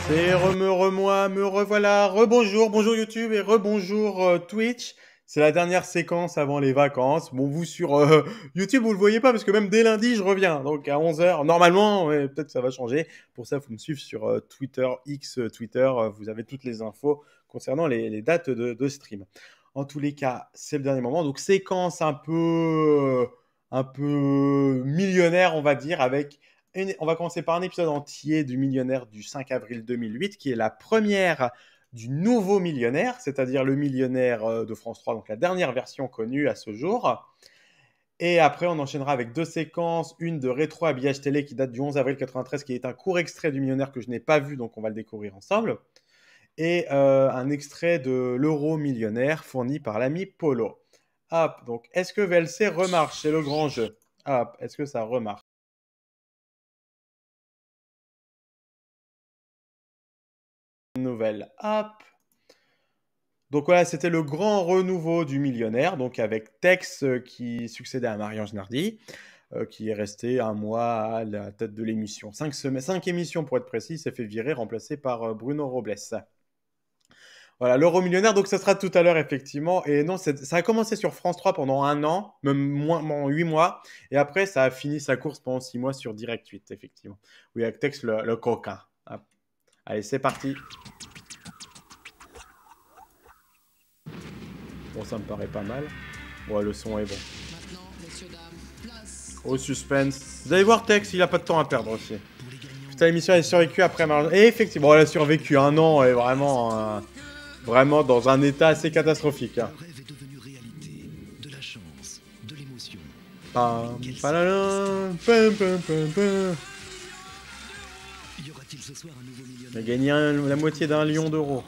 C'est moi, me revoilà, rebonjour, bonjour YouTube et rebonjour Twitch. C'est la dernière séquence avant les vacances. Bon, vous sur YouTube, vous le voyez pas parce que même dès lundi, je reviens. Donc à 11 h normalement, ouais, peut-être que ça va changer. Pour ça, il faut me suivre sur Twitter, X Twitter. Vous avez toutes les infos concernant les dates de stream. En tous les cas, c'est le dernier moment. Donc séquence un peu millionnaire, on va dire, avec on va commencer par un épisode entier du Millionnaire du 5 avril 2008, qui est la première du nouveau Millionnaire, c'est-à-dire le Millionnaire de France 3, donc la dernière version connue à ce jour. Et après, on enchaînera avec deux séquences, une de rétro habillage télé qui date du 11 avril 93, qui est un court extrait du Millionnaire que je n'ai pas vu, donc on va le découvrir ensemble. Et un extrait de l'Euro Millionnaire fourni par l'ami Polo. Hop, donc est-ce que VLC remarche? C'est le grand jeu. Hop, est-ce que ça remarche? Nouvelle. Hop. Donc voilà, c'était le grand renouveau du Millionnaire, donc avec Tex qui succédait à Marie-Ange Nardi, qui est resté un mois à la tête de l'émission. 5 émissions pour être précis, s'est fait virer, remplacé par Bruno Robles. Voilà, l'Euro Millionnaire, donc ça sera tout à l'heure effectivement. Et non, ça a commencé sur France 3 pendant un an, même moins 8 mois. Et après, ça a fini sa course pendant 6 mois sur Direct 8, effectivement. Oui, avec Tex le coquin. Hop. Allez, c'est parti. Bon, ça me paraît pas mal. Ouais, le son est bon. Au suspense. Vous allez voir Tex, il a pas de temps à perdre aussi. Putain, l'émission elle a survécu après Et effectivement, elle a survécu un an et vraiment, vraiment dans un état assez catastrophique. Hein. Il a gagné la moitié d'1 million d'euros.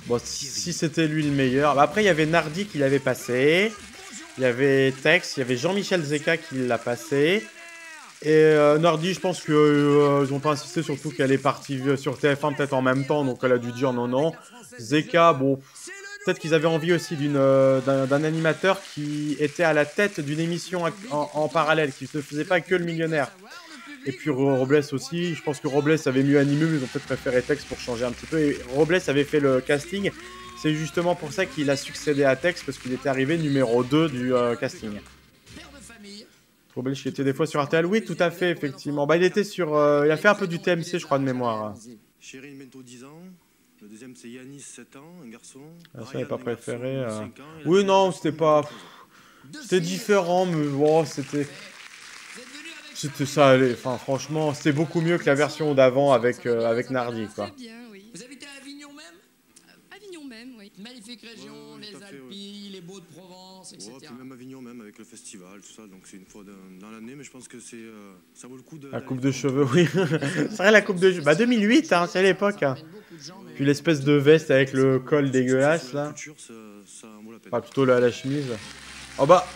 Bon, si c'était lui le meilleur. Bah, après, il y avait Nardi qui l'avait passé. Il y avait Tex, il y avait Jean-Michel Zeka qui l'a passé. Et Nardi, je pense qu'ils n'ont pas insisté, surtout qu'elle est partie sur TF1 peut-être en même temps, donc elle a dû dire non, non. Zeka, bon, peut-être qu'ils avaient envie aussi d'un animateur qui était à la tête d'une émission en parallèle, qui ne faisait pas que le Millionnaire. Et puis Robles aussi, je pense que Robles avait mieux animé, mais ils ont peut-être préféré Tex pour changer un petit peu. Et Robles avait fait le casting, c'est justement pour ça qu'il a succédé à Tex, parce qu'il était arrivé numéro 2 du casting. Robles qui était des fois sur RTL, oui tout à fait, effectivement. Bah il était sur, il a fait un peu du TMC je crois de mémoire. Chérine bientôt 10 ans, le deuxième c'est Yanis 7 ans, un garçon. Ah, ça n'est pas préféré. Oui non, c'était pas... C'était différent, mais bon, c'était... C'était ça, allez. Enfin, franchement, c'était beaucoup mieux que la version d'avant avec Nardi, quoi. Vous habitez à Avignon même? Avignon même, oui. Magnifique région, Ouais, les fait, Alpilles, les Beaux-de-Provence, etc. Ouais, puis même Avignon même avec le festival, tout ça, donc c'est une fois dans l'année, mais je pense que ça vaut le coup de... La coupe de cheveux, oui. C'est vrai, la coupe de cheveux. Bah 2008, hein, c'est à l'époque. Hein. Puis l'espèce de veste avec le col dégueulasse, là. Enfin, plutôt la chemise. Oh bah...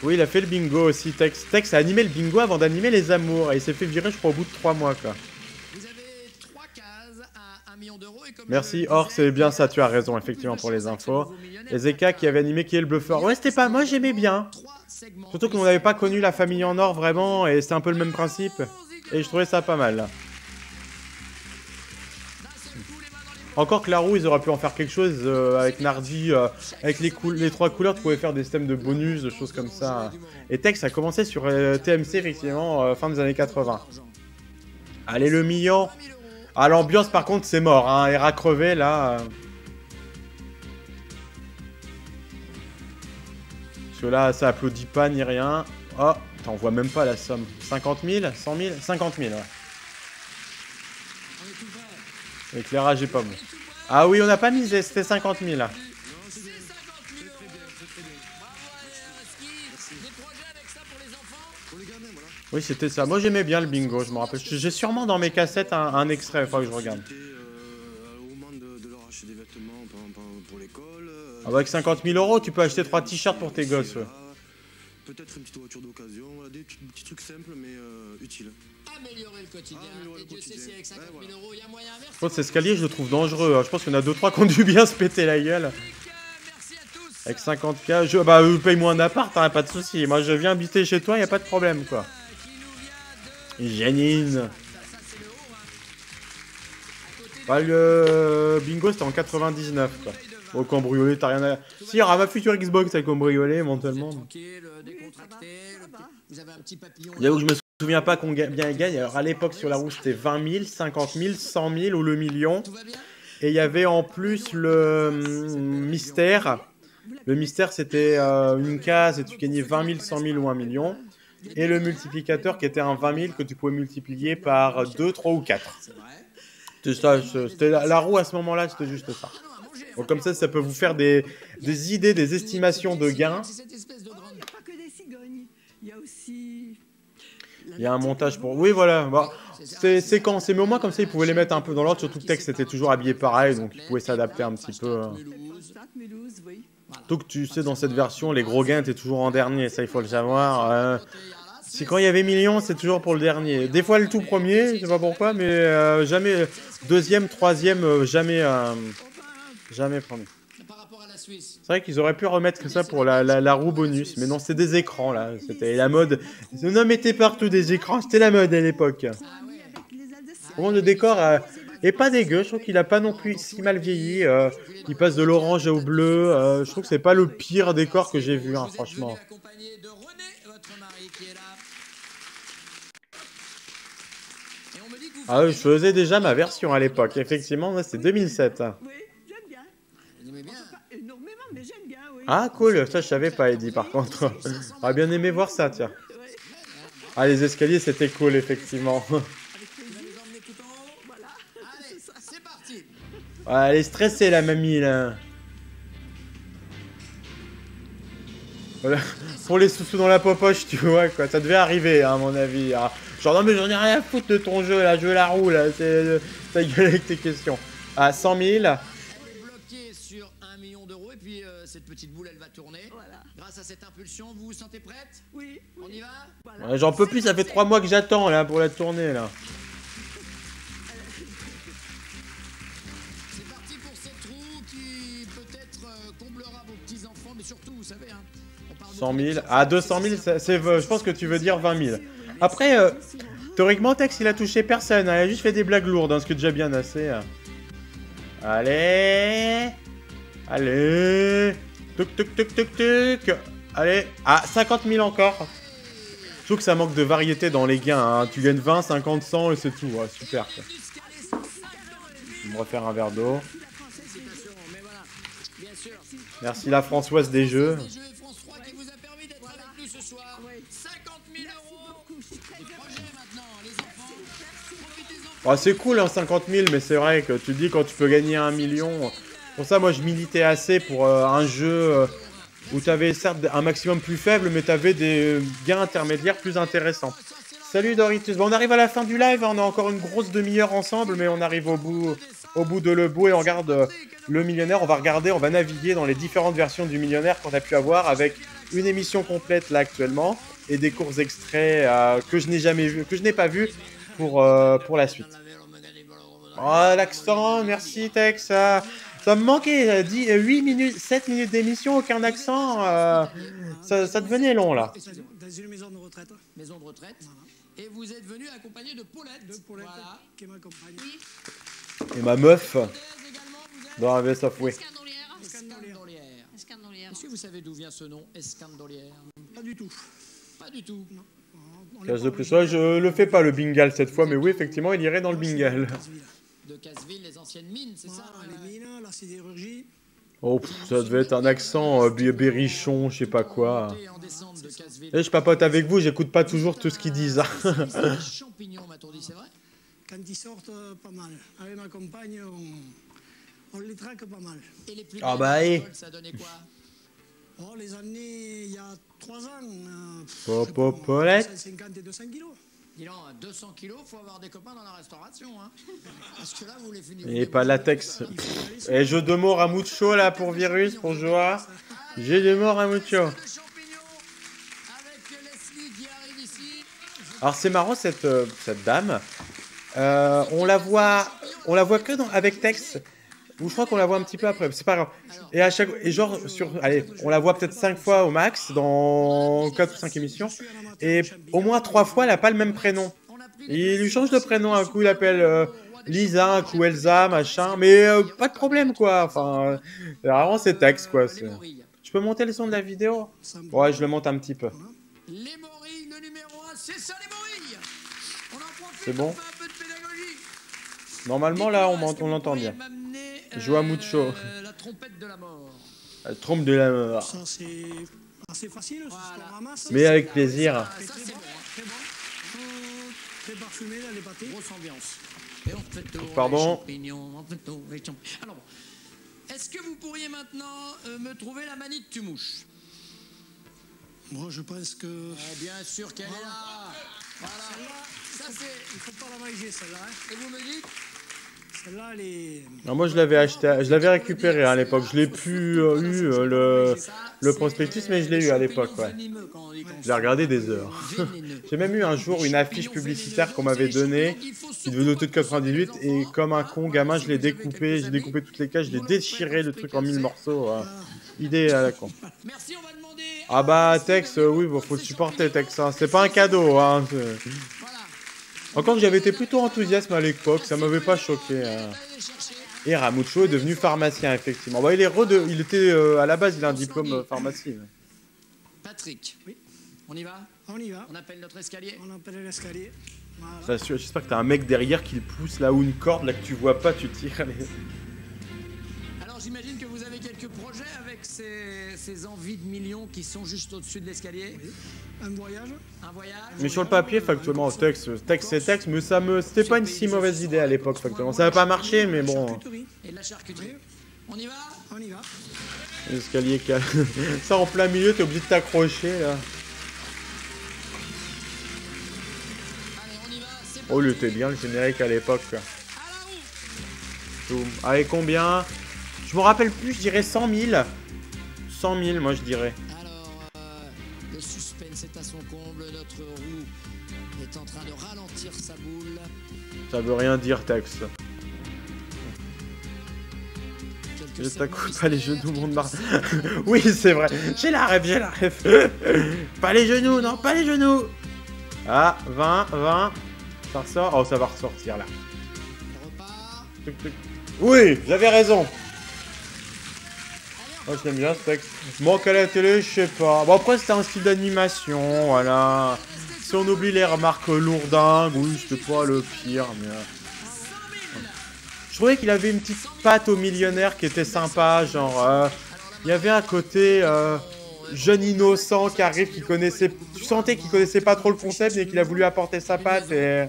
Oui, il a fait le bingo aussi, Tex. Tex a animé le bingo avant d'animer les amours. Et il s'est fait virer, je crois, au bout de 3 mois, quoi. Vous avez 3 cases à 1 million d'euros. Merci, Or, c'est bien ça, tu as raison, effectivement, pour les infos. Et Zeka qui avait animé Qui est le bluffeur. Ouais, c'était pas... Moi, j'aimais bien. Surtout qu'on n'avait pas connu la famille en or, vraiment, et c'était un peu le même principe. Et je trouvais ça pas mal. Encore que la roue, ils auraient pu en faire quelque chose avec Nardi, avec les 3 couleurs, tu pouvais faire des systèmes de bonus, de choses comme ça. Et Tex a commencé sur TMC, effectivement, fin des années 80. Allez, le million. Ah, l'ambiance, par contre, c'est mort, hein. Era crevé, là. Parce que là, ça applaudit pas ni rien. Oh, on voit même pas la somme. 50 000 100 000 50 000, ouais. L'éclairage est pas bon. Ah oui, on n'a pas misé, c'était 50 000 là. Oui, c'était ça. Moi, j'aimais bien le bingo, je me rappelle. J'ai sûrement dans mes cassettes un extrait, il faut que je regarde. Ah bah avec 50 000 euros, tu peux acheter 3 t-shirts pour tes gosses. Ouais. Peut-être une petite voiture d'occasion, voilà, des petits trucs simples mais utiles. Améliorer le quotidien. Et Dieu sait si avec 50 000 euros, il y a moyen. Cet escalier, je le trouve dangereux. Je pense qu'il y en a 2-3 qui ont dû bien se péter la gueule. Merci à tous. Avec 50K, paye-moi un appart, hein, pas de souci. Moi, je viens habiter chez toi, y a pas de problème, quoi. Janine. Bah, le bingo, c'était en 99, quoi. Au cambriolé, t'as rien à... Si, il y aura ma future Xbox à cambrioler, éventuellement. J'avoue que je me souviens pas qu'on bien gagne. Alors, à l'époque, sur la roue, c'était 20 000, 50 000, 100 000 ou le million. Et il y avait en plus le mystère. Le mystère, c'était une case et tu gagnais 20 000, 100 000 ou 1 million. Et le multiplicateur qui était un 20 000 que tu pouvais multiplier par 2, 3 ou 4. C'était la roue à ce moment-là, c'était juste ça. Donc comme ça peut vous faire des idées, des estimations de gains. Il y a un montage pour... Oui, voilà. Bah, c'est quand c'est... Mais au moins, comme ça, ils pouvaient les mettre un peu dans l'ordre. Surtout que Tex était toujours habillé pareil. Donc, ils pouvaient s'adapter un petit peu. Surtout que tu sais, dans cette version, les gros gains étaient toujours en dernier. Ça, il faut le savoir. Si quand il y avait millions, c'est toujours pour le dernier. Des fois, le tout premier, je sais pas pourquoi. Mais jamais... Deuxième, troisième, jamais premier. C'est vrai qu'ils auraient pu remettre que ça pour la roue bonus, mais non, c'est des écrans là. C'était la mode. Non, mettez partout des écrans, c'était la mode à l'époque. Bon, le décor est pas dégueu, je trouve qu'il a pas non plus si mal vieilli. Il passe de l'orange au bleu. Je trouve que c'est pas le pire décor que j'ai vu, hein, franchement. Ah oui, je faisais déjà ma version à l'époque, effectivement, c'était 2007. Ah cool, ça je savais pas Eddie par contre. J'aurais bien aimé voir ça, tiens. Ah les escaliers c'était cool effectivement. Ah, elle est stressée la mamie là. Voilà. Pour les sous-sous dans la popoche tu vois quoi, ça devait arriver hein, à mon avis. Ah. Genre non mais j'en ai rien à foutre de ton jeu là, je veux la roue là, c'est ta gueule avec tes questions. Ah 100 000. Cette petite boule, elle va tourner. Voilà. Grâce à cette impulsion, vous vous sentez prête? Oui. On y va? Voilà. Ouais, j'en peux plus, ça fait 3 mois que j'attends là pour la tournée là. C'est parti pour cette roue qui peut-être comblera vos petits-enfants, mais surtout, vous savez, hein, on parle 100 000. Ah 200 000, je pense que tu veux dire 20 000. Après, théoriquement, Tex, il a touché personne. Hein, il a juste fait des blagues lourdes, hein, ce qui est déjà bien assez. Hein. Allez. Allez. Tuc, tuc, tuc, tuc, tuc. Allez. Ah, 50 000 encore. Je trouve que ça manque de variété dans les gains. Hein. Tu gagnes 20, 50, 100 et c'est tout. Ouais, super. Quoi. Je vais me refaire un verre d'eau. Merci la Françoise des jeux. Oh, c'est cool, hein, 50 000, mais c'est vrai que tu dis quand tu peux gagner 1 million... Pour ça, moi, je militais assez pour un jeu où tu avais certes un maximum plus faible, mais tu avais des gains intermédiaires plus intéressants. Salut Doritus. Bon, on arrive à la fin du live, hein, on a encore une grosse demi-heure ensemble, mais on arrive au bout de le bout et on regarde le millionnaire. On va regarder, on va naviguer dans les différentes versions du millionnaire qu'on a pu avoir avec une émission complète là actuellement et des courts extraits que je n'ai jamais vu, que je n'ai pas vu pour la suite. Oh, l'accent, merci Tex. Ça me manquait, 8 minutes, 7 minutes d'émission, aucun accent, ça devenait long là. Dans une maison de retraite. Maison de retraite. Et vous êtes venu accompagné de Paulette. De Paulette, voilà. qui m'accompagne. Et ma meuf dans la Best of Way. Escandolière. Est-ce que vous savez d'où vient ce nom, Escandolière? Pas du tout. Pas du tout. Non. Case de plus, ouais, je le fais pas le bingal cette fois, mais oui, effectivement, il irait dans le bingal. De Casseville, les anciennes mines, c'est ça? Les mines, la sidérurgie. Oh, ça devait être un accent berrichon, je sais pas quoi. Et je papote avec vous, j'écoute pas toujours tout ce qu'ils disent. Champignons, m'a-t-on dit, c'est vrai? Quand ils sortent, pas mal. Avec ma compagne, on les traque pas mal. Et les plus Ah bah, ça donnait quoi? Oh, les années, il y a 3 ans, Paulette. 150 et 200 kilos. Dis donc, à 200 kilos, faut avoir des copains dans la restauration, hein. Parce que là, vous les finissez. Et pas latex. Et jeu de mots à mucho là pour Virus, pour Joa. J'ai des morts à mucho. Alors c'est marrant cette dame. On la voit que avec Tex. Ou je crois qu'on la voit un petit peu après, c'est pas grave. Et à chaque... Et genre, allez, on la voit peut-être 5 fois au max, dans 4 ou 5 émissions. Et au moins 3 fois, elle a pas le même prénom. Il lui change de prénom, un coup il appelle Lisa, un coup Elsa, machin. Mais pas de problème, quoi. Enfin, vraiment c'est Tex, quoi. Je peux monter le son de la vidéo? Ouais, je le monte un petit peu. Les morilles, le numéro 1, c'est ça les morilles. On en profite, C'est bon. on fait un peu de pédagogie. Normalement, là, on l'entend bien. Joa mucho. La trompette de la mort. La trompe de la mort. Ça, c'est assez facile, c'est ce qu'on ramasse. Mais avec plaisir. Ça, C'est c'est très bon. bon, très bon. Très parfumé, là, les pâtés. Grosse ambiance. Et on fait tourner Pardon. les champignons, on fait tourner les champignons. Alors, bon. Est-ce que vous pourriez maintenant me trouver la manite tu mouches? Moi, je pense que... Bien sûr qu'elle est là. Voilà. Ça, c'est... Il faut pas la manger, celle-là. Hein. Et vous me dites? Celle-là, elle est... Alors moi, je l'avais acheté, je l'avais récupéré à l'époque. Je l'ai plus eu le prospectus, mais je l'ai eu à l'époque, ouais. Je l'ai regardé des heures. J'ai même eu un jour une affiche publicitaire qu'on m'avait donnée, qui devait doter de 98, et comme un con gamin, je l'ai découpé, j'ai découpé toutes les cases, je l'ai déchiré le truc en 1000 morceaux. Idée à la con. Merci, on va demander... Ah bah Tex, oui, bon, faut le supporter Tex, hein. C'est pas un cadeau, hein. Voilà. Encore que j'avais été plutôt enthousiaste à l'époque, ça m'avait pas choqué. Et Ramucho est devenu pharmacien, effectivement. Bah, il était à la base, il a un diplôme pharmacie. Patrick. Oui. On y va? On y va. On appelle notre escalier. On appelle l'escalier. Voilà. J'espère que t'as un mec derrière qui le pousse là ou une corde là que tu vois pas, tu tires. Alors j'imagine que vous avez quelques projets avec ces envies de millions qui sont juste au-dessus de l'escalier. Oui. Un voyage. Un voyage. Mais sur le papier, factuellement, texte c'est texte, mais c'était pas une si mauvaise idée à l'époque, factuellement. Ça n'a pas marché, mais bon. Charcuterie. Et de la charcuterie. On y va? On y va. L'escalier calme. Ça en plein milieu, t'es obligé de t'accrocher là. Allez, on y va. C'est Oh, il était bien le générique à l'époque. à la roue. Boum. Allez, combien? Je me rappelle plus, je dirais 100 000. 100 000, moi je dirais. Alors, le suspense est à son comble. Notre roue est en train de ralentir sa boule. Ça veut rien dire, texte. Je t'accoupe pas les genoux, monde marre. Oui, c'est vrai. J'ai la rêve. Pas les genoux, non, pas les genoux. Ah, 20. Ça ressort. Oh, ça va ressortir là. On repart. Tuc, tuc. Oui, j'avais raison. Moi, je l'aime bien ce texte. Manque à la télé, je sais pas. Bon, après, c'était un style d'animation, voilà. Si on oublie les remarques lourdingues, oui, c'était pas le pire, mais... Je trouvais qu'il avait une petite patte au millionnaire qui était sympa, genre... Il y avait un côté jeune innocent qui arrive, qui connaissait... Tu sentais qu'il connaissait pas trop le concept, mais qu'il a voulu apporter sa patte et...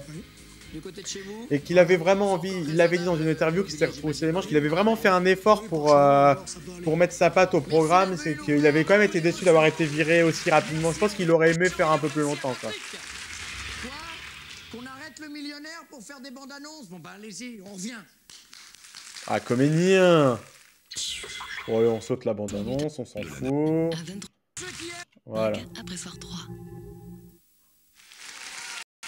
Du côté de chez vous. Et qu'il avait vraiment envie, il l'avait dit dans une interview, qu'il s'était retroussé les manches, qu'il avait vraiment fait un effort pour mettre sa patte au programme. C'est qu'il avait quand même été déçu d'avoir été viré aussi rapidement. Je pense qu'il aurait aimé faire un peu plus longtemps, quoi. Quoi? Qu'on arrête le millionnaire pour faire des bandes annonces? Bon bah allez-y, on revient. Ah, comédien. Ouais, on saute la bande-annonce, on s'en fout. À 23 Ceux qui aiment Voilà. après soir 3.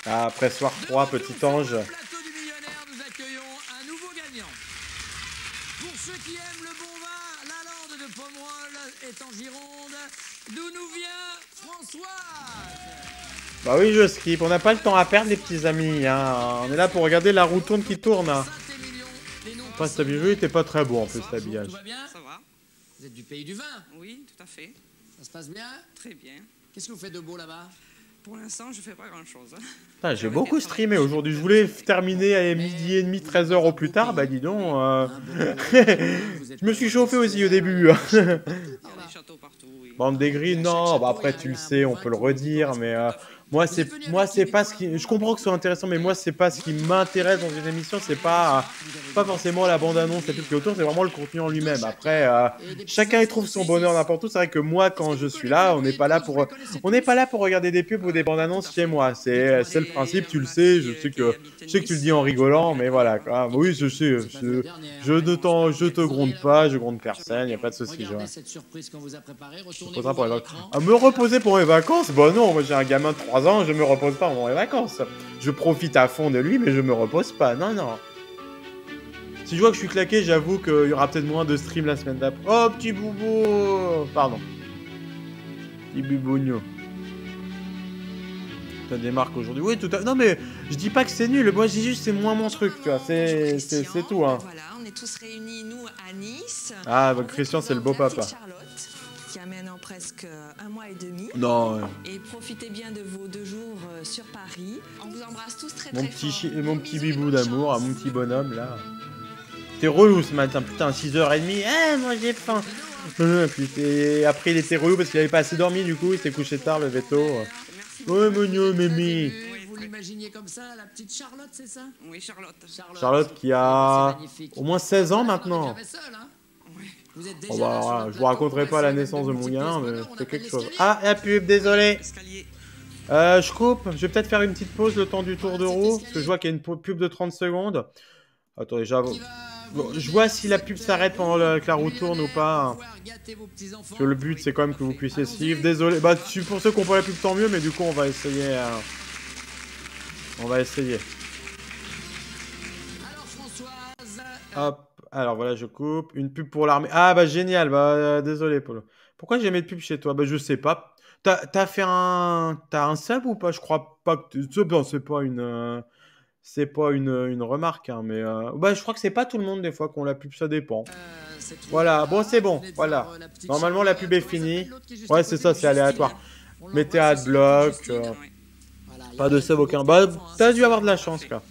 Ah, après soir 3, petit ange. Sur le plateau du millionnaire, nous accueillons un nouveau gagnant. Pour ceux qui aiment le bon vin, la lande de Pomerol est en Gironde, d'où nous vient Françoise. Bah oui, je skip. On n'a pas le temps à perdre, les petits amis. Hein. On est là pour regarder la roue tourne qui tourne. Hein. Saint-Émilion, les noms Enfin, cet habillage était pas très beau en plus, cet Tout habillage. va bien? Ça va? Vous êtes du pays du vin? Oui, tout à fait. Ça se passe bien? Très bien. Qu'est-ce que vous faites de beau là-bas? Pour l'instant, je fais pas grand-chose. Putain, j'ai beaucoup streamé aujourd'hui. Je voulais terminer à midi et demi, 13h au plus tard. Bah dis donc. Je me suis chauffé aussi au début. Il y a des châteaux partout, oui. Bande des gris, non. Bah après, tu le sais, on peut le redire, mais moi, c'est pas ce qui. Je comprends que ce soit intéressant, mais moi, c'est pas ce qui m'intéresse dans une émission. C'est pas forcément la bande-annonce et tout ce qui est autour. C'est vraiment le contenu en lui-même. Après, chacun y trouve son bonheur n'importe où. C'est vrai que moi, quand je suis là, on n'est pas là pour regarder des pubs ou des bandes-annonces chez moi. C'est le principe. Tu le sais. Je sais que tu le dis en rigolant, mais voilà. Quoi. Oui, je sais. Je te gronde pas. Je gronde personne. Y a pas de souci. Regardez cette surprise qu'on vous a préparée. Retournez Faudra pour les votre vacances. écran. À me reposer pour mes vacances? Bah non, moi j'ai un gamin de 3 ans, je me repose pas pour mes vacances. Je profite à fond de lui, mais je me repose pas. Non, non. Si je vois que je suis claqué, j'avoue qu'il y aura peut-être moins de stream la semaine d'après. Oh, petit boubou. Pardon. Petit bibougno. Ça démarque aujourd'hui. Oui, tout à fait. Non, mais je dis pas que c'est nul. Moi, je dis juste c'est moins mon truc, tu vois. C'est tout, hein. Voilà, on est tous réunis, nous, à Nice. Ah, bah, Christian, c'est le beau papa. Charlotte, qui a maintenant presque un mois et demi. Non. Et profitez bien de vos 2 jours sur Paris. On vous embrasse tous très Mon très petit, fort. mon petit bibou d'amour, mon petit bonhomme, là. T'es relou ce matin, putain, 6h30. Eh, moi j'ai faim. Puis après, il était relou parce qu'il avait pas assez dormi, du coup, il s'est couché tard, le veto. Ouais, mignon, mémé. Vous l'imaginiez comme ça, la petite Charlotte, c'est ça? Oui, Charlotte. Charlotte qui a au moins 16 ans maintenant. Oh bah, voilà, je vous raconterai pas la naissance de mon gamin, mais c'est quelque chose. Ah, la pub, désolé. Je coupe, je vais peut-être faire une petite pause le temps du tour de roue, parce que je vois qu'il y a une pub de 30 secondes. Attendez, j'avoue. Bon, je vois si la pub s'arrête pendant que la roue tourne ou pas. Parce que le but, c'est quand même que vous puissiez suivre. Désolé, bah pour ceux qui n'ont pas la pub, tant mieux, mais du coup, on va essayer. On va essayer. Hop, alors voilà, je coupe. Une pub pour l'armée. Ah bah génial, bah désolé, Polo. Pourquoi j'ai mis de pub chez toi? Bah je sais pas. T'as fait un... T'as un sub ou pas? Je crois pas que... Non, c'est pas une... C'est pas une remarque, hein, mais... Bah, je crois que c'est pas tout le monde, des fois, qu'on la pub, ça dépend. Voilà, bon, c'est bon, voilà. Normalement, la pub est finie. Ouais, c'est ça, c'est aléatoire. Mettez adblock, pas de sub, aucun. Bah, t'as dû avoir de la chance, quoi.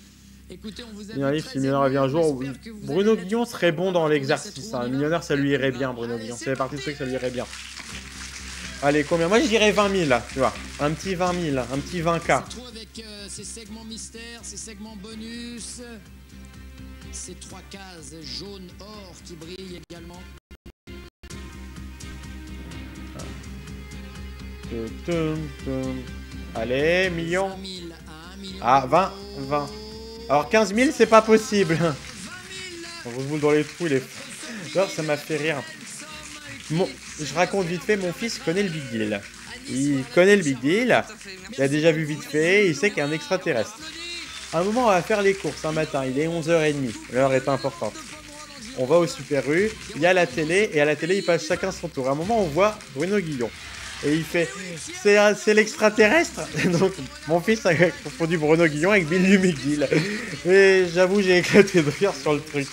Millionnaire, si Millionnaire revient un jour, Bruno Guillon serait bon dans l'exercice. Hein. Millionnaire, ça lui irait bien, Bruno Guillon. C'est partie de trucs, ça lui irait bien. Allez, combien? Moi, je dirais 20 000, là, tu vois. Un petit 20 000, un petit 20K. Avec ces segments mystères, ces segments bonus, ces 3 cases jaune or qui brillent également. Allez, million. Ah, 20. Alors, 15 000, c'est pas possible. On vous boule dans les trous, il est... Alors, ça m'a fait rire. Je raconte vite fait, mon fils connaît le Big Deal. Il connaît le Big Deal. Il a déjà vu vite fait. Il sait qu'il y a un extraterrestre. À un moment, on va faire les courses un matin. Il est 11h30. L'heure est importante. On va au Super U. Il y a la télé. Et à la télé, ils passent chacun son tour. À un moment, on voit Bruno Guillon. Et il fait c'est l'extraterrestre. Donc, mon fils a confondu Bruno Guillon avec Bill du Big Deal. Et j'avoue, j'ai éclaté de rire sur le truc.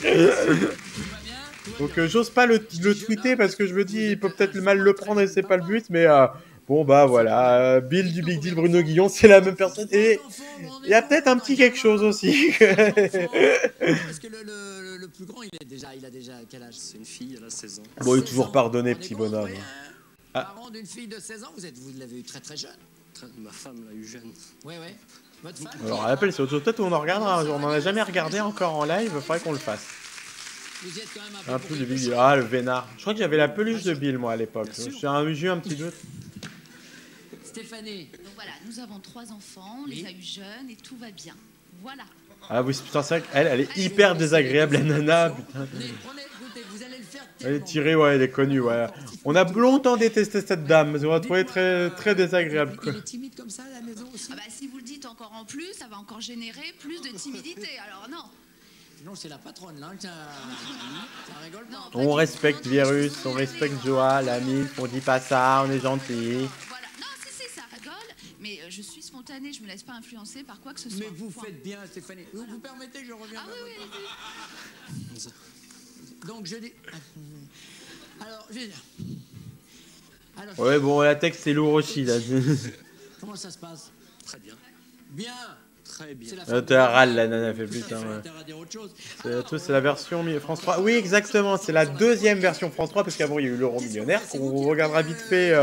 Donc j'ose pas le tweeter parce que je me dis il peut peut-être mal le prendre et c'est pas le but, mais bon bah voilà, Bill du Big Deal, Bruno Guillon, c'est la même personne et il y a peut-être un petit quelque chose aussi. Parce que le plus grand, il a déjà quel âge? C'est une fille, elle a 16 ans. Bon, il est toujours pardonné, petit bonhomme. Parent d'une fille de 16 ans, vous l'avez eu très très jeune. Ma femme l'a eu jeune. Ouais. Votre femme? Alors, rappelle, c'est autre chose. Peut-être on en regardera un jour. On en a jamais regardé encore en live. Il faudrait qu'on le fasse. Vous êtes quand même un peu de Bill. Ah, le vénard. Je crois que j'avais la peluche de Bill, moi, à l'époque. J'ai eu un petit doute. Stéphanie. Donc voilà, nous avons 3 enfants, on les a eu jeunes et tout va bien. Voilà. Ah oui, putain, c'est vrai qu'elle est hyper désagréable, la nana. Putain. Elle est tirée, ouais, elle est connue, ouais. On a longtemps détesté cette dame, mais on l'a trouvée très, très désagréable. Il est timide comme ça à la maison aussi? Ah bah, si vous le dites encore en plus, ça va encore générer plus de timidité, alors non. Non, c'est la patronne là, ça rigole pas. On respecte Virus, on respecte Joa, l'ami, on dit pas ça, on est gentil. Voilà, non, si, ça rigole, mais je suis spontanée, je me laisse pas influencer par quoi que ce soit. Mais vous faites bien, Stéphanie. Vous permettez que je revienne? Ah oui. Donc je dis... Alors, je vais dire... Alors, Ouais, bon, la texte c'est lourd aussi, là. comment ça se passe? Très bien. Bien. Très bien. T'es à râle, la nana, fait putain. C'est la version France 3. Oui, exactement, c'est la deuxième version France 3, parce qu'avant il y a eu l'Euro Millionnaire, qu'on regardera vite fait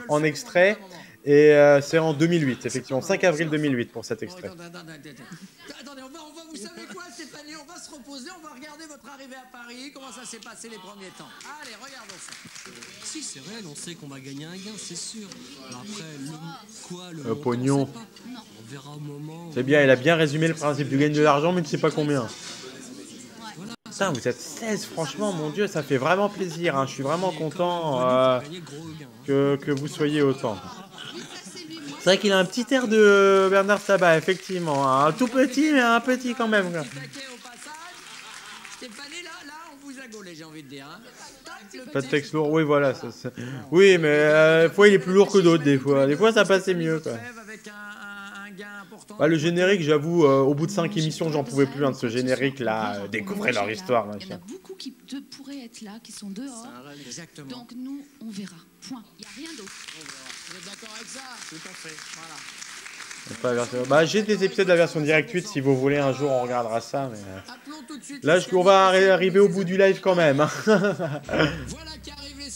en extrait. Et c'est en 2008, effectivement, 5 avril 2008 pour cet extrait. Attendez, on va, vous savez quoi, Stéphanie? On va se reposer, on va regarder votre arrivée à Paris, comment ça s'est passé les premiers temps. Allez, regardons ça. Si, c'est réel, on sait qu'on va gagner un gain, c'est sûr. Après, le pognon. On verra au moment. C'est bien, il a bien résumé le principe. Tu gagnes de l'argent, mais tu sais pas combien. Putain, vous êtes 16, franchement, mon Dieu, ça fait vraiment plaisir. Hein. Je suis vraiment content que vous soyez autant. C'est vrai qu'il a un petit air de Bernard Sabat, effectivement. Un tout petit, mais un petit quand même. Quoi. envie de dire. Hein. Pas de texte lourd, oui, voilà. Oui, mais des fois, il est plus lourd que d'autres, des fois. Des fois, ça passait mieux, quoi. Bah, le générique, j'avoue, au bout de 5 émissions, j'en pouvais plus, de ce générique-là. Découvrez leur histoire, Il y en a beaucoup qui pourraient être là, qui sont dehors. Exactement. Donc nous, on verra. Point. Il n'y a rien d'autre. Vous êtes d'accord avec ça? Tout à fait. Voilà. Bah, j'ai des épisodes de la version direct 8, si vous voulez, un jour, on regardera ça, mais... Là, on va arriver au bout du live, quand même. Hein.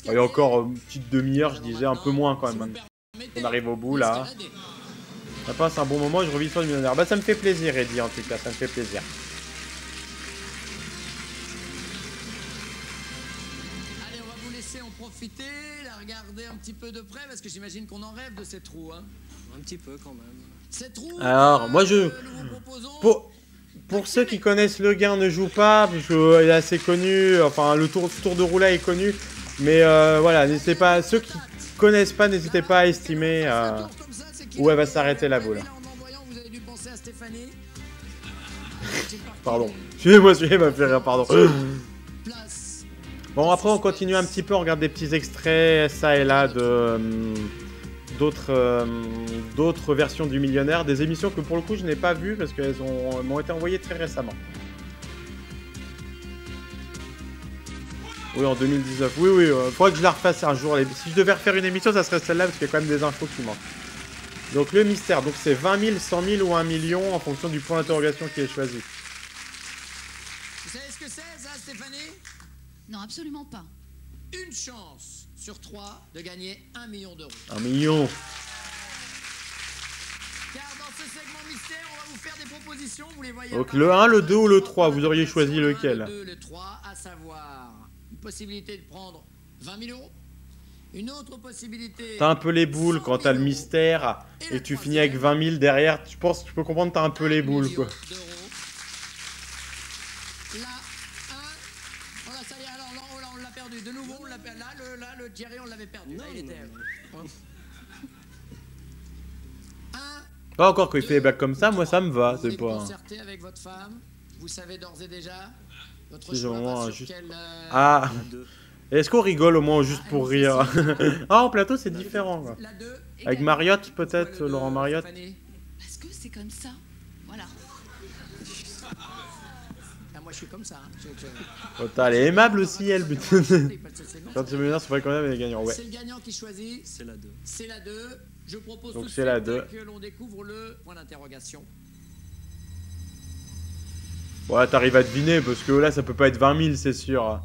Il y a encore une petite demi-heure, je disais, un peu moins, quand même. On arrive au bout, là. Ça passe un bon moment, je revis sur le millionnaire. Bah, ça me fait plaisir, Eddie, en tout cas, ça me fait plaisir. Allez, on va vous laisser en profiter, la regarder un petit peu de près, parce que j'imagine qu'on en rêve de cette roue. Hein. Un petit peu quand même. Cette roue, alors, moi, pour ceux qui connaissent Le Gain ne joue pas, parce qu'il est assez connu, enfin, le tour de roue là est connu. Mais voilà, n'hésitez pas, ceux qui connaissent pas, n'hésitez pas à estimer où elle va s'arrêter la boule. Pardon. Suivez-moi, m'a fait rire, pardon. Bon, après, on continue un petit peu, on regarde des petits extraits, ça et là, d'autres versions du Millionnaire, des émissions que pour le coup je n'ai pas vues parce qu'elles m'ont été envoyées très récemment. Oui, en 2019. Oui, faudrait que je la refasse un jour. Si je devais refaire une émission, ça serait celle-là parce qu'il y a quand même des infos qui manquent. Donc le mystère, donc c'est 20 000, 100 000 ou 1 million en fonction du point d'interrogation qui est choisi. Vous savez ce que c'est ça, Stéphanie? Non, absolument pas. Une chance sur 3 de gagner 1 million d'euros. 1 million. Car dans ce segment mystère, on va vous faire des propositions, vous les voyez. Donc le 1, le 2 ou le 3, vous auriez choisi lequel? Le 2, le 3, à savoir une possibilité de prendre 20 000 euros. Une autre possibilité. T'as un peu les boules quand t'as le mystère et tu finis avec 20 000 derrière. Je pense que tu peux comprendre, t'as un peu les boules, quoi. Là, 1. Oh là, ça y est, alors là, on l'a perdu. De nouveau, on l'a perdu. Là, le Thierry, on l'avait perdu. Là, il était. 1. Pas encore quand il fait les blagues comme ça, moi ça me va, c'est pas. Concerté avec votre femme, vous savez d'ores et déjà votre Si, choix moins, sur juste... quel, Ah. Est-ce qu'on rigole au moins juste pour rire? Ah, en plateau c'est différent, quoi. Avec Mariotte peut-être, Laurent Mariotte. Parce que c'est comme ça. Voilà. Ah, moi je suis comme ça. Oh, elle est aimable aussi, elle. Quand tu me viens, c'est vrai quand même, elle est gagnante. Ouais. C'est le gagnant qui choisit. C'est la 2. C'est la 2. Je propose donc tout de c'est la suite 2. que l'on découvre le point d'interrogation. Ouais, t'arrives à deviner parce que là ça peut pas être 20 000, c'est sûr.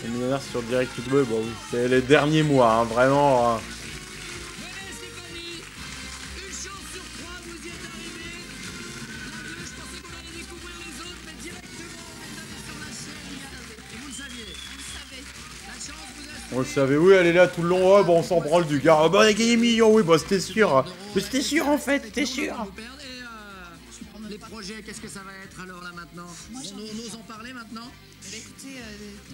Le millionnaire sur Direct Football, bon oui, c'est les derniers mois, hein, vraiment. On le savait, oui, elle est là tout le long. Ouais, bon, on s'en branle du gars. Bah, on a gagné million, oui, bah, c'était sûr. Mais c'était sûr en fait, c'était sûr. Les projets, qu'est-ce que ça va être alors là maintenant? On ose en parler maintenant? Écoutez,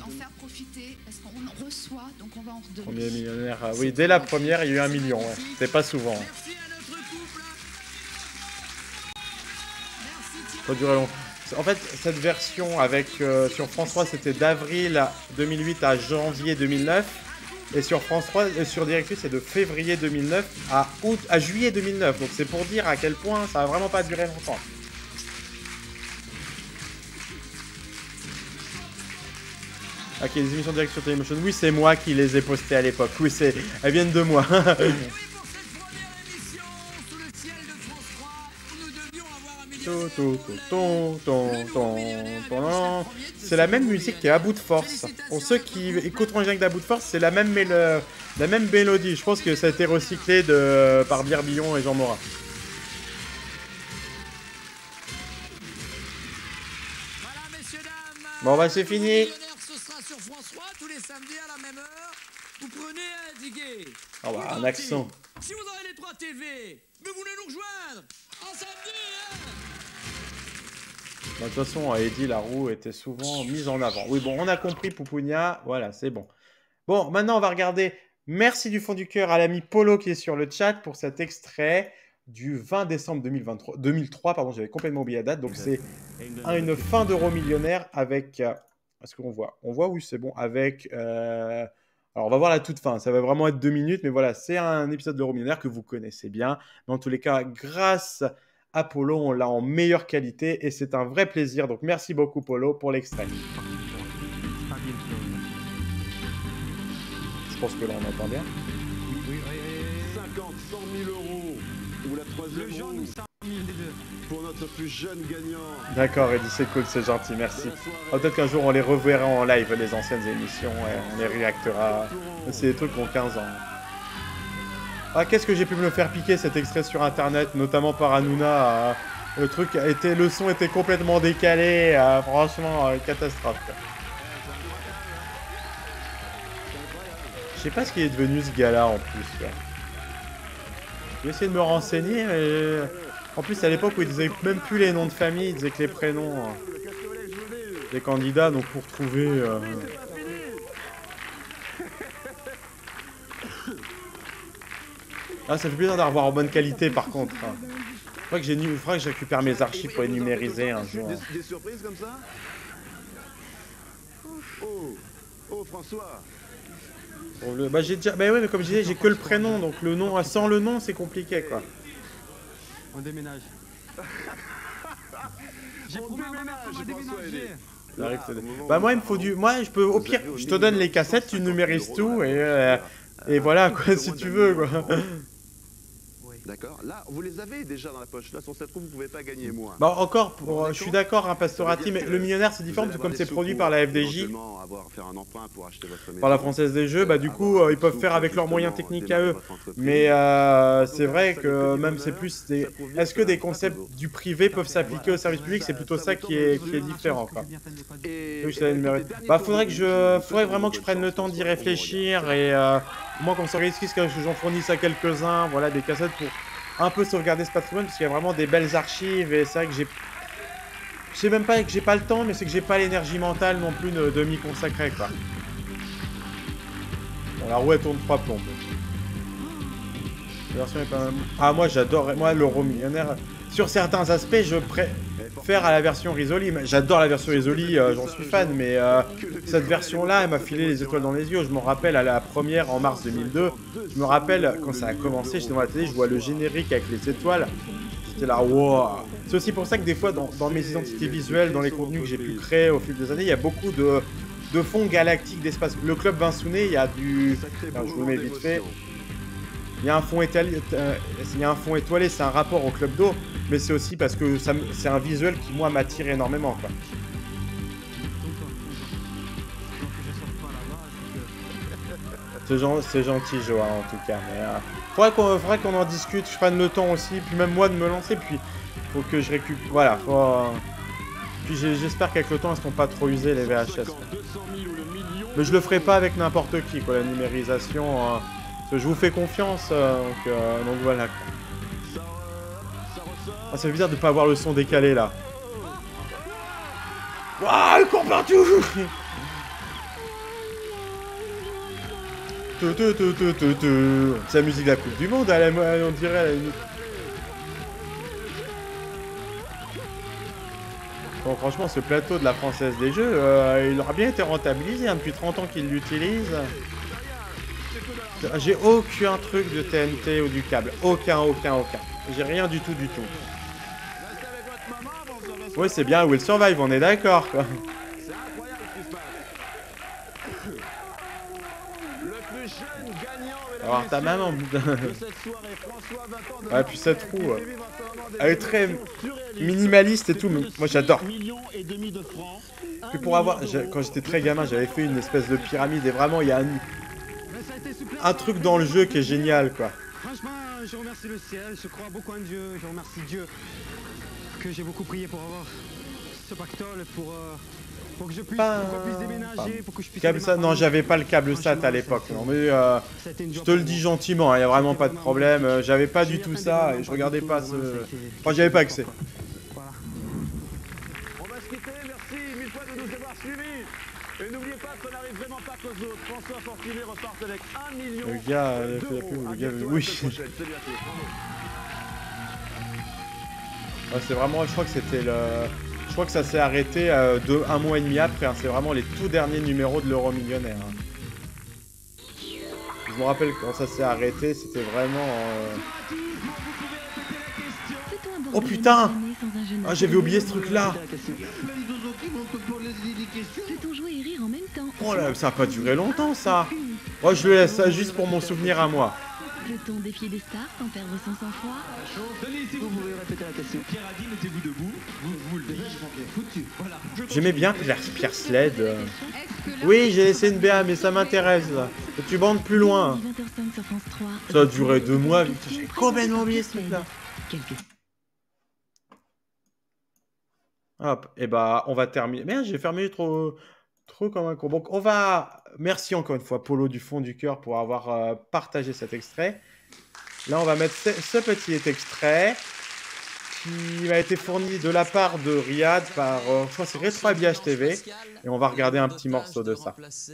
en faire profiter, parce qu'on reçoit, donc on va en redonner. Premier millionnaire, oui, dès la première, il y a eu 1 million. Ouais. C'est pas souvent. Merci à notre couple. Ça a duré longtemps. En fait, cette version avec sur France 3, c'était d'avril 2008 à janvier 2009. Et sur France 3, sur Direct, c'est de février 2009 à juillet 2009. Donc c'est pour dire à quel point ça a vraiment pas duré longtemps. Ok, les émissions directes sur Dailymotion. Oui, c'est moi qui les ai postées à l'époque. Oui, elles viennent de moi. C'est la même musique qui est à bout de force. Pour ceux qui écouteront les d'à bout de force, c'est la même mélodie. Je pense que ça a été recyclé par Birbillon et Jean Morin. Voilà, messieurs, dames. Bon, bah, c'est fini. Ce sera sur France 3 tous les samedis à la même heure. Vous prenez un ticket. Oh, bah, un accent. Si vous avez les 3 TV, mais vous voulez nous rejoindre en samedi, hein. De toute façon, Eddie, la roue était souvent mise en avant. Oui, bon, on a compris, Poupounia. Voilà, c'est bon. Bon, maintenant, on va regarder. Merci du fond du cœur à l'ami Polo qui est sur le chat pour cet extrait. du 20 décembre 2003, pardon, j'avais complètement oublié la date. Donc c'est une fin d'Euro millionnaire avec... Est-ce qu'on voit? On voit, oui, c'est bon. Avec... alors, on va voir la toute fin. Ça va vraiment être 2 minutes. Mais voilà, c'est un épisode de l'Euro millionnaire que vous connaissez bien. Mais en tous les cas, grâce à Polo, on l'a en meilleure qualité. Et c'est un vrai plaisir. Donc, merci beaucoup, Polo, pour l'extrait. Je pense que là, on entend bien. 50, 100 000 euros. Ou la troisième roue. Pour notre plus jeune gagnant. D'accord, Eddie, c'est cool, c'est gentil, merci. Peut-être qu'un jour on les reverra en live, les anciennes émissions, et on les réactera. C'est des trucs qui ont 15 ans. Ah, qu'est-ce que j'ai pu me le faire piquer cet extrait sur internet, notamment par Hanouna. Le son était complètement décalé, franchement, catastrophe. Quoi. Je sais pas ce qui est devenu ce gars-là en plus. Quoi. Je vais essayer de me renseigner, mais... En plus, à l'époque où ils disaient même plus les noms de famille, ils disaient que les prénoms des candidats, donc pour trouver... Ah, ça fait plaisir d'avoir en bonne qualité par contre. Il faudrait que je récupère mes archives pour les numériser un jour. Des surprises comme ça? Oh, François. Bah, j'ai déjà... Bah ouais, mais comme je disais, j'ai que le prénom, donc le nom, sans le nom, c'est compliqué quoi. On déménage. J'ai promis à ma mère qu'on va déménager. Bah moi il me faut du... Moi je peux... Au pire, je te donne les cassettes, tu numérises tout et voilà quoi, si tu veux quoi. D'accord. Là, vous les avez déjà dans la poche. Là, sur cette roue, vous ne pouvez pas gagner moins. Bah encore, je suis d'accord, hein, Pastorati, mais le millionnaire c'est différent parce que comme c'est produit par la FDJ, par la Française des Jeux, bah du coup ils peuvent faire avec leurs moyens techniques à eux. Mais c'est vrai que même c'est plus des... Est-ce que des concepts du privé peuvent s'appliquer au service public? C'est plutôt ça qui est différent quoi. Bah faudrait vraiment que je prenne le temps d'y réfléchir et moi comme ça risque que j'en fournisse à quelques-uns, voilà des cassettes pour un peu sauvegarder ce patrimoine parce qu'il y a vraiment des belles archives et c'est vrai que j'ai... Je sais même pas que j'ai pas le temps mais c'est que j'ai pas l'énergie mentale non plus de m'y consacrer quoi. Bon, la roue elle tourne 3 plombes. La version est pas même... Ah moi j'adore, moi l'Euro millionnaire, sur certains aspects je préfère à la version Risoli. J'adore la version Risoli, j'en suis fan mais cette version là elle m'a filé les étoiles dans les yeux. Je me rappelle à la première en mars 2002, je me rappelle quand ça a commencé, j'étais devant la télé, je vois le générique avec les étoiles. J'étais là, wow. C'est aussi pour ça que des fois dans mes identités visuelles, dans les contenus que j'ai pu créer au fil des années, il y a beaucoup de fonds galactiques d'espace. Le club Vinsounet, il y a du... Enfin, je vous le mets vite fait. Il y a un fond étoilé, c'est un rapport au club d'eau, mais c'est aussi parce que c'est un visuel qui, moi, m'attire énormément. Quoi. C'est gentil, Joa, en tout cas. Mais faudrait qu'on en discute, je prenne le temps aussi, puis même moi de me lancer, puis faut que je récupère... Voilà, puis j'espère qu'avec le temps, elles ne seront pas trop usées, les VHS. Quoi. Mais je le ferai pas avec n'importe qui, quoi, la numérisation... Je vous fais confiance, donc voilà. Ah, c'est bizarre de pas avoir le son décalé là. Waouh, il court partout. C'est la musique de la Coupe du Monde, on dirait à la limite. Bon, franchement, ce plateau de la Française des Jeux, il aura bien été rentabilisé hein, depuis 30 ans qu'il l'utilise. J'ai aucun truc de TNT ou du câble. Aucun. J'ai rien du tout. Oui, c'est bien Will Survive, on est d'accord, quoi. Alors ta maman... Ouais, puis cette roue, elle est très minimaliste et tout, mais moi j'adore. Puis pour avoir... Quand j'étais très gamin, j'avais fait une espèce de pyramide et vraiment, il y a un truc dans le jeu qui est génial, quoi. Franchement, je remercie le ciel, je crois beaucoup en Dieu, je remercie Dieu que j'ai beaucoup prié pour avoir ce pactole, pour que je puisse déménager, pour que je puisse... Câble SAT, non, j'avais pas le câble SAT à l'époque, non, mais je te le dis gentiment, il n'y a vraiment pas de problème, j'avais pas du tout ça, et je regardais pas ce... Enfin, j'avais pas accès. Voilà. On va se quitter, merci mille fois de nous avoir suivis. Et n'oubliez pas qu'on n'arrive vraiment pas qu'aux autres. François Fortuné repart avec 1 million. Le gars, oui. Ouais, c'est vraiment, je crois que c'était le... Je crois que ça s'est arrêté un mois et demi après. Hein. C'est vraiment les tout derniers numéros de l'Euro Millionnaire. Hein. Je me rappelle quand ça s'est arrêté, c'était vraiment... Oh putain! Ah, j'avais oublié ce truc-là! Oh là, ça a pas duré longtemps, ça! Oh, je le laisse ça juste pour mon souvenir à moi. Peut-on défier des stars sans perdre son sang-froid? Denis, si vous pouvez répéter la question. Pierre a dit, mettez-vous debout. Vous le levez, foutu. Voilà. J'aimais bien Pierre Sled. Oui, j'ai laissé une BA, mais ça m'intéresse, là. Et tu bandes plus loin. Ça a duré 2 mois, j'ai complètement oublié ce truc-là. Hop, et bah, on va terminer. Merde, j'ai fermé trop comme un con. Donc, on va... Merci encore une fois, Polo, du fond du cœur, pour avoir partagé cet extrait. Là, on va mettre ce petit extrait qui m'a été fourni de la part de Riyad par, je crois que c'est Retro Habillage TV. Et on va regarder un petit morceau de ça. Parce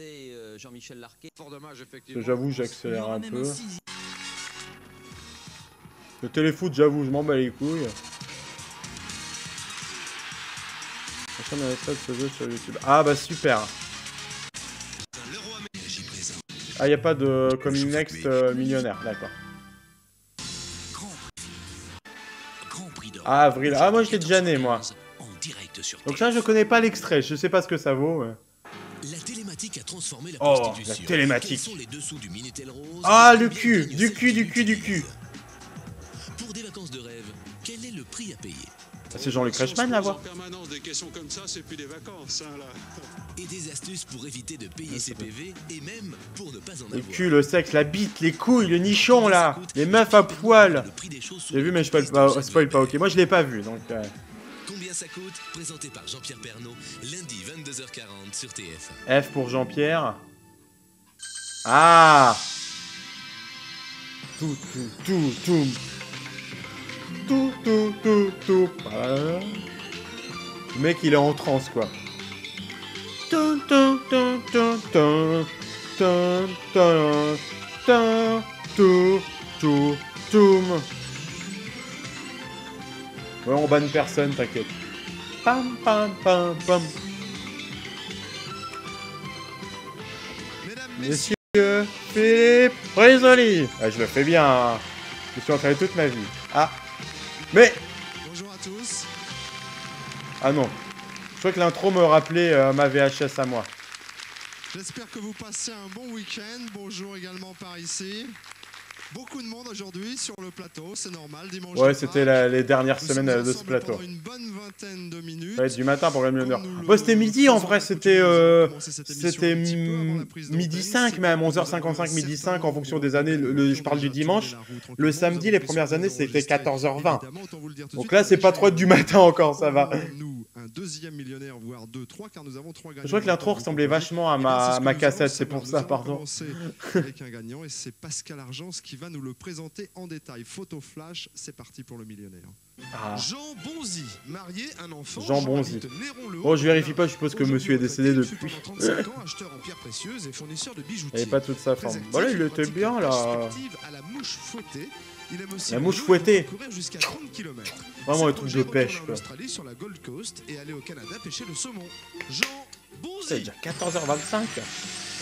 que j'avoue, j'accélère un peu. Le téléfoot, j'avoue, je m'en bats les couilles. La chaîne de ce jeu sur YouTube. Ah bah super. Ah, il n'y a pas de Coming Next millionnaire, d'accord. Ah, avril. Ah, moi je l'ai déjà né, moi. Donc ça, je connais pas l'extrait, je sais pas ce que ça vaut. Ouais. La télématique a transformé la prostitution. La télématique. Ah, le cul. Du cul. Pour des vacances de rêve, quel est le prix à payer? C'est Jean-Luc Reichmann, la voix. Des questions comme ça, c'est plus des vacances, hein, là. Et des astuces pour éviter de payer ses PV et même pour ne pas en avoir. Le cul, le sexe, la bite, les couilles, le nichon, là. Les meufs à poil. J'ai vu, mais je spoil pas, ok. Moi, je l'ai pas vu, donc... Combien ça coûte? Présenté par Jean-Pierre Pernaut, lundi 22h40 sur TF1. F pour Jean-Pierre. Ah. Tout. Voilà. Le mec il est en transe quoi. Ouais, on banne personne, t'inquiète. Pam. Messieurs, Philippe Risoli. Ah, je le fais bien. Hein. Je suis entraîné toute ma vie. Ah. Mais... Bonjour à tous. Ah non. Je crois que l'intro me rappelait ma VHS à moi. J'espère que vous passez un bon week-end. Bonjour également par ici. Beaucoup de monde aujourd'hui sur le plateau, c'est normal. Dimanche. Ouais, c'était les dernières semaines de ce plateau. Une bonne vingtaine de minutes. Ça va être du matin pour le millionnaire. Ouais, c'était midi en vrai, c'était midi 5 même, 11h55, midi 5 en fonction des années. Je parle du dimanche. Le samedi, les premières années, c'était 14h20. Donc là, c'est pas trop du matin encore, ça va. Un deuxième millionnaire, voire 2, 3, car nous avons 3 gagnants. Je crois que l'intro ressemblait vachement à ma cassette, c'est pour ça, pardon. Avec un gagnant, et c'est Pascal Argence qui va nous le présenter en détail. Photo flash, c'est parti pour le millionnaire. Ah. Jean Bonzi, marié, un enfant. Jean Bonzi. Oh, je vérifie pas, je suppose que monsieur est décédé depuis. 35 ans, acheteur en pierres précieuses et fournisseur de bijoutiers. Il avait pas toute sa forme. Bon là, il était bien là. À la mouche fouettée. Il aime aussi la mouche fouettée. Jusqu'à 30 km. Vraiment un truc de pêche quoi. En Australie sur la Gold Coast et aller au Canada pêcher le saumon. Jean Bonzi. C'est déjà 14h25.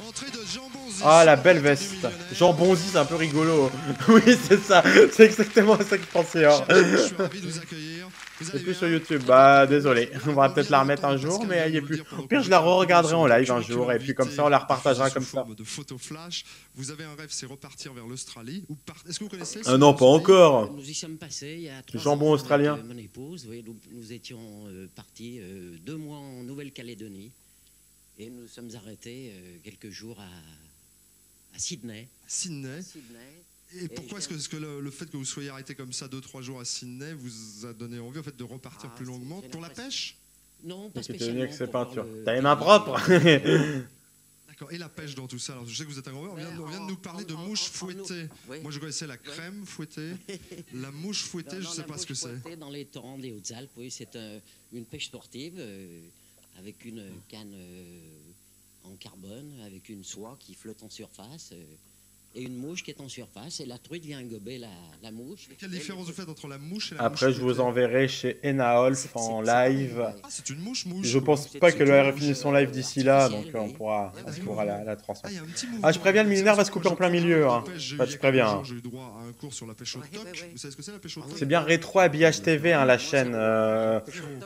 Entrée de Jean Bonzi. Ah la belle veste. Jean Bonzi, c'est un peu rigolo. Oui, c'est ça. C'est exactement ça que je pensais. Hein. Je suis ravi de vous accueillir. C'est plus sur YouTube. Bah désolé. On va peut-être la remettre un jour, mais il y est plus. Au pire, je la re-regarderai en live un jour et puis comme ça, on la repartagera comme ça. De photo flash. Vous avez un rêve, c'est repartir vers l'Australie. Est-ce que vous connaissez? Ah non, pas encore. Nous y sommes passés il y a 3 jambon ans australien. Avec, mon épouse, vous voyez, nous étions partis 2 mois en Nouvelle-Calédonie et nous sommes arrêtés quelques jours à Sydney. Sydney. Et pourquoi est-ce que le fait que vous soyez arrêté comme ça 2-3 jours à Sydney vous a donné envie en fait de repartir plus longuement pour la pêche? Non, pas spécialement. Avec ses pour peintures. T'as les mains propres. D'accord. Et la pêche dans tout ça. Alors je sais que vous êtes un grand père. On vient de nous parler de mouche fouettée. Oui. Moi je connaissais la crème fouettée. La mouche fouettée, je ne sais pas ce que c'est. Dans les torrents des Hautes-Alpes, oui, c'est une pêche sportive avec une canne en carbone, avec une soie qui flotte en surface. et une mouche qui est en surface, et la truite vient gober la mouche. Quelle différence vous faites entre la mouche et la Après, mouche je vous fouettée? enverrai chez Enaolf en live. Ah, c'est une mouche. Je pense pas que le RF finisse son live d'ici là, donc on pourra la transmettre. Ah, je préviens, le millénaire va se couper en plein milieu. Hein. Enfin, je préviens. J'ai eu droit à un cours sur la pêche au toc. Vous savez ce que c'est la pêche au toc? C'est bien Rétro Habillage TV, hein, la chaîne.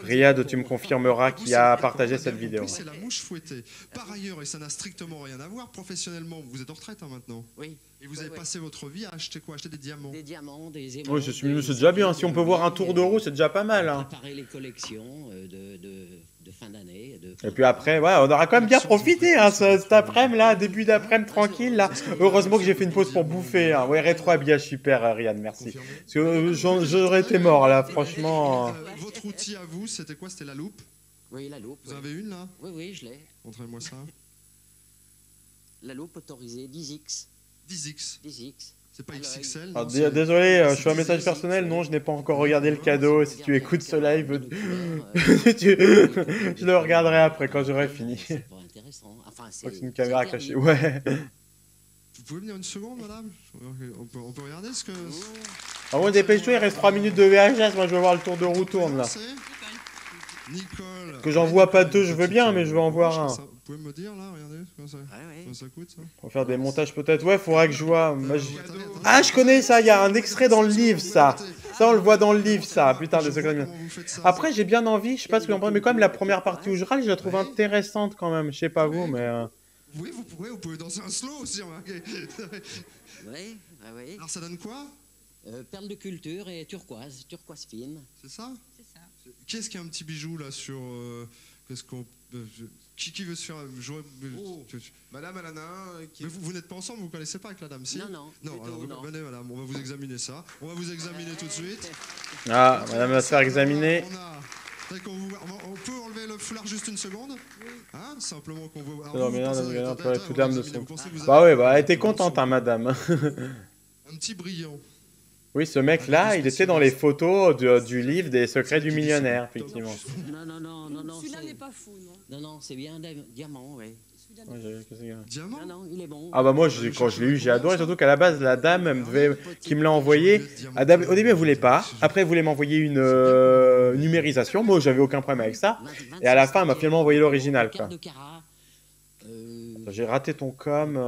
Riyad, tu me confirmeras qui a partagé cette vidéo. C'est la mouche fouettée. Par ailleurs, et ça n'a strictement rien à voir, professionnellement, vous êtes en retraite hein, maintenant. Oui. Et vous avez passé votre vie à acheter quoi? Acheter des diamants? Des diamants, des émeraudes. Oui, c'est déjà bien. Si on peut voir un tour de roue, c'est déjà pas mal. Hein. Préparer les collections de fin d'année. Et puis après, ouais, on aura quand même bien profité hein, cet après-midi, là, début d'après-midi tranquille. Là. Heureusement que j'ai fait une pause pour bouffer. Hein. Ouais, Rétro Habillage super, Riyad, merci. Parce que j'aurais été mort là, franchement. Votre outil à vous, c'était quoi? C'était la loupe? Oui, la loupe. Vous avez une là? Oui, je l'ai. Montrez-moi ça. La loupe autorisée 10x. 10x. 10x. C'est pas XXL. Alors, désolé, je fais un message personnel. Non, je n'ai pas encore regardé le cadeau. Si tu écoutes ce live, je le regarderai après quand j'aurai fini. C'est pas intéressant. Enfin, c'est une caméra cachée. Ouais. Vous pouvez venir une seconde, madame? On peut regarder ce que... Ah bon, dépêche-toi, il reste 3 minutes de VHS. Moi, je veux voir le tour de roue tourne là. Nicole. Que j'en vois pas deux, je veux bien, mais je veux en voir un. Vous pouvez me dire là, regardez, comment ça coûte ça? Pour faire des montages peut-être. Ouais, faudra que je vois. Ah, je connais ça, il y a un extrait dans le livre, ça. Ça, on le voit dans le livre, ça. Putain, des secrets. Après, j'ai bien envie, je sais pas ce que vous en pensez, mais quand même, la première partie où je râle, je la trouve intéressante quand même. Je sais pas vous, mais. Oui, vous pouvez danser un slow aussi, remarquez. Oui. Alors, ça donne quoi? Perle de culture et turquoise fine. C'est ça? C'est ça. Qu'est-ce qu'il y a un petit bijou là sur. Qu'est-ce qu'on. Qui veut se faire. Madame Alana. Mais vous n'êtes pas ensemble, vous ne connaissez pas avec la dame, si? Non. Alors venez, madame, on va vous examiner ça. On va vous examiner tout de suite. Ah, madame va se faire examiner. On peut enlever le foulard juste une seconde? Hein? Simplement qu'on voit. Non, mais non, toute l'âme de son. Bah ouais, bah elle était contente, hein, madame. Un petit brillant. Oui, ce mec-là, il était dans les photos du livre des secrets du millionnaire, effectivement. Non. Celui-là n'est pas fou, non? Non, c'est bien un diamant, oui. Diamant? Non, il est bon. Ah bah moi, quand je l'ai eu, j'ai adoré, surtout qu'à la base, la dame qui me l'a envoyé, au début, elle voulait pas. Après, elle voulait m'envoyer une numérisation. Moi, j'avais aucun problème avec ça. Et à la fin, elle m'a finalement envoyé l'original, quoi. J'ai raté ton com,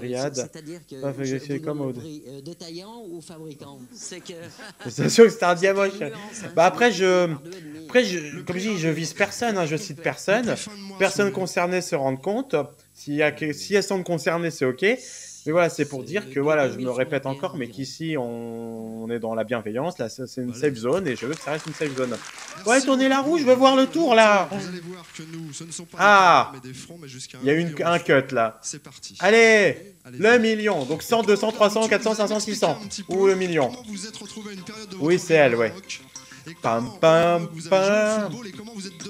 Riyad. C'est-à-dire que détaillant ou fabricant? C'est sûr que c'était un diamant. Bah après, comme je dis, je vise personne, hein, je cite personne. Personne concerné se rend compte. Si elles sont concernées, c'est ok. Mais voilà, c'est pour dire que voilà, je me répète encore, mais qu'ici on est dans la bienveillance. Là, c'est une safe zone et je veux que ça reste une safe zone. Ouais, tournez la roue, je veux voir le tour là. Vous allez voir que nous, ce ne sont pas ah, des francs, mais jusqu'à il y a un cut là. C'est parti. Allez, le million. Donc 100, 200, 300, 400, 500, 600. Ou le million. Oui, c'est elle, ouais. Pam, pam, pam.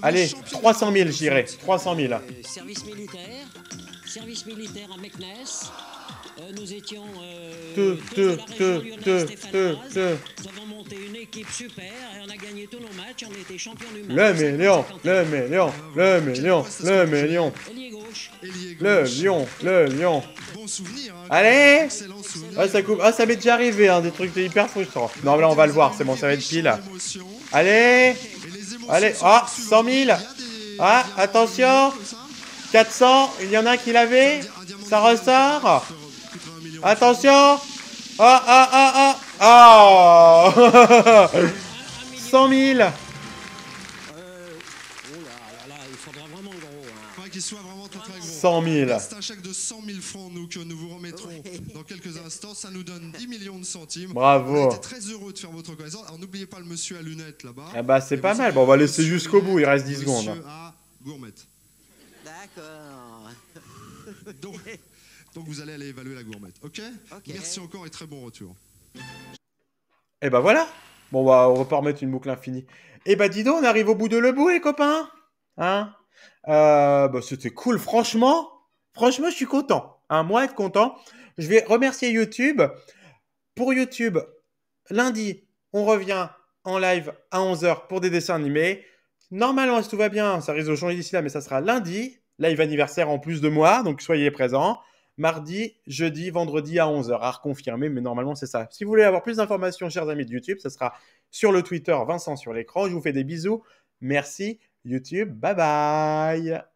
Allez, 300 000, j'irai. 300 000. Service militaire à Meknes. Nous étions Nous avons monté une équipe super et on a gagné tous nos matchs, on était champion du match. Le million. Le lion. Bon souvenir. Allez. Ah, ça coupe. Ah, ça m'est déjà arrivé, hein, des trucs hyper frustrants. Non, là, on va le voir, c'est bon, ça va être pile. Allez. Ah, 100 000. Ah, attention. 400, il y en a qui l'avait. Ça ressort. Attention. 100 000. Il faudra vraiment gros. Faudrait qu'il soit vraiment très gros. 100 000. C'est un chèque de 100 000 francs, nous, que nous vous remettrons dans quelques instants. Ça nous donne 10 millions de centimes. Bravo. On était très heureux de faire votre connaissance. Alors n'oubliez pas le monsieur à lunettes là-bas. Ah bah c'est pas mal. Bon, on va laisser jusqu'au bout. Il reste 10 secondes. Monsieur à gourmette. D'accord. Donc vous allez aller évaluer la gourmette, ok? Merci encore et très bon retour. Et bah voilà. Bon bah on va pas remettre une boucle infinie. Et bah dis donc, on arrive au bout de le bout les copains. Hein? Bah c'était cool, franchement. Franchement, je suis content. Hein, moi être content. Je vais remercier YouTube. Pour YouTube, lundi, on revient en live à 11h pour des dessins animés. Normalement, si tout va bien, ça risque de changer d'ici là, mais ça sera lundi. Live anniversaire en plus de moi, donc soyez présents. mardi, jeudi, vendredi à 11h. À reconfirmer, mais normalement, c'est ça. Si vous voulez avoir plus d'informations, chers amis de YouTube, ça sera sur le Twitter Vincent sur l'écran. Je vous fais des bisous. Merci YouTube. Bye bye.